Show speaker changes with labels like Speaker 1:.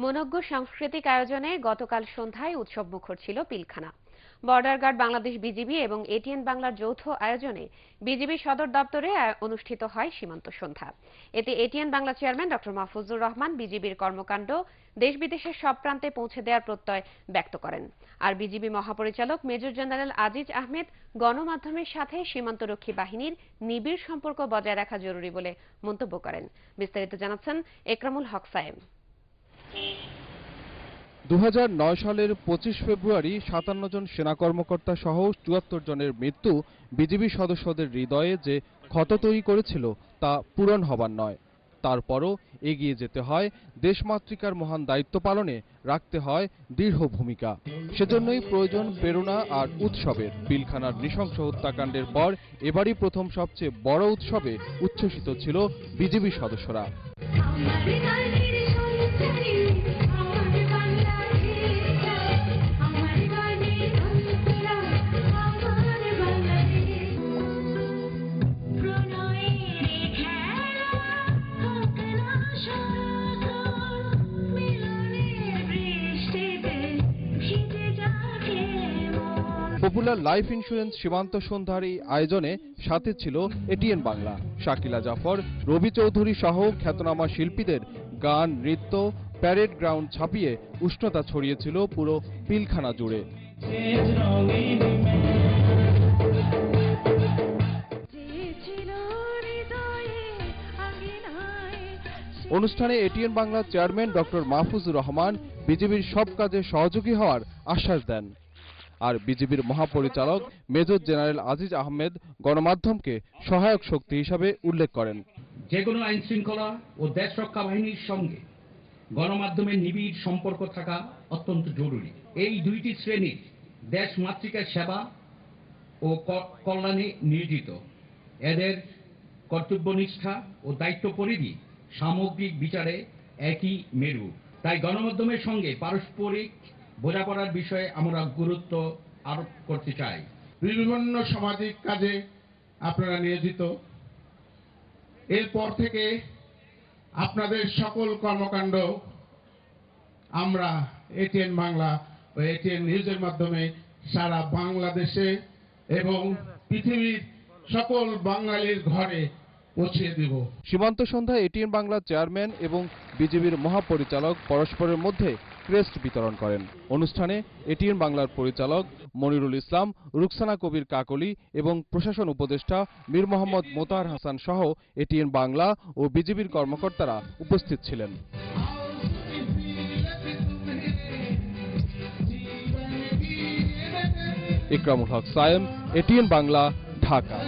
Speaker 1: মনোজ্ঞ সাংস্কৃতিক আয়োজনে গতকাল সন্ধ্যায় উৎসবমুখর ছিল Pilkhana. Border guard Bangladesh BGB এবং এটিএন বাংলার যৌথ আয়োজনে বিজিবি সদর দপ্তরে অনুষ্ঠিত হয় সীমান্ত সন্ধ্যা। এতে ATN Bangla chairman doctor Mahfuzur Rahman বিজিবির কর্মকাণ্ড দেশ বিদেশের সব প্রান্তে পৌঁছে দেওয়ার প্রত্যয় ব্যক্ত করেন। আর বিজিবি মহাপরিচালক মেজর জেনারেল আজিজ আহমেদ গণমাধ্যমের সাথে সীমান্তরক্ষী বাহিনীর নিবিড় সম্পর্ক বজায় রাখা জরুরি বলে মন্তব্য করেন। বিস্তারিত জানাচ্ছেন একরামুল হক সায়েম।
Speaker 2: 2009 সালের 25 ফেব্রুয়ারি 57 জন সেনা কর্মকর্তা সহ 74 জনের মৃত্যু বিজিবি সদস্যদের হৃদয়ে যে ক্ষত তৈরি করেছিল তা পূরণ হবার নয়। তারপরও এগিয়ে যেতে হয়, দেশমাতৃকার মহান দায়িত্ব পালনে রাখতে হয় দৃঢ় ভূমিকা। সেজন্যই প্রয়োজন প্রেরণা আর উৎসবের। পিলখানার নৃশংস হত্যাকাণ্ডের পর এবারই প্রথম সবচেয়ে বড় উৎসবে উচ্ছ্বসিত ছিল বিজিবি সদস্যরা। পপুলার লাইফ ইন্স্যুরেন্স সীমান্ত সন্ধ্যার এই আয়োজনে সাথে ছিল এটিএন বাংলা। শাকিলা জাফর, রবি চৌধুরী সহ খ্যাতনামা শিল্পীদের গান, নৃত্য প্যারেড গ্রাউন্ড ছাপিয়ে উষ্ণতা ছড়িয়েছিল পুরো পিলখানা জুড়ে। অনুষ্ঠানে ATN Bangla chairman doctor Mahfuzur Rahman বিজিবির সব কাজে সহযোগী হওয়ার আশ্বাস দেন। আর বিজিবির মহাপরিচালক মেজর জেনারেল আজিজ আহমেদ গণমাধ্যমকে সহায়ক শক্তি হিসাবে উল্লেখ করেন।
Speaker 3: যে কোনো আইন শৃঙ্খলা ও দেশ রক্ষা বাহিনীর সঙ্গে গণমাধ্যমের নিবিড় সম্পর্ক থাকা অত্যন্ত জরুরি। এই দুইটি শ্রেণীর দেশ মাতৃকার সেবা ও কল্যাণে নিয়োজিত। এদের কর্তব্যনিষ্ঠা ও দায়িত্ব পরিধি সামগ্রিক বিচারে একই মেরু। তাই গণমাধ্যমের সঙ্গে পারস্পরিক বোঝাপড়ার বিষয়ে আমরা গুরুত্ব আরোপ করতে চাই।
Speaker 4: বিভিন্ন সামাজিক কাজে আপনারা নিয়োজিত। এরপর থেকে আপনাদের সকল কর্মকাণ্ড আমরা এটিএন বাংলা ও এটিএন নিউজের মাধ্যমে সারা বাংলাদেশে এবং পৃথিবীর সকল বাঙালির ঘরে পৌঁছে দেব।
Speaker 2: সীমান্ত সন্ধ্যায় এটিএন বাংলা চেয়ারম্যান এবং বিজিবির মহাপরিচালক পরস্পরের মধ্যে ক্রেস্ট বিতরণ করেন। অনুষ্ঠানে এটিএন বাংলার পরিচালক মনিরুল ইসলাম, রুকসানা কবির কাকলি এবং প্রশাসন উপদেষ্টা মীর মোহাম্মদ মোতাহার হাসান সহ এটিএন বাংলা ও বিজিবির কর্মকর্তারা উপস্থিত ছিলেন। ইকরামুল হক সায়েম, এটিএন বাংলা, ঢাকা।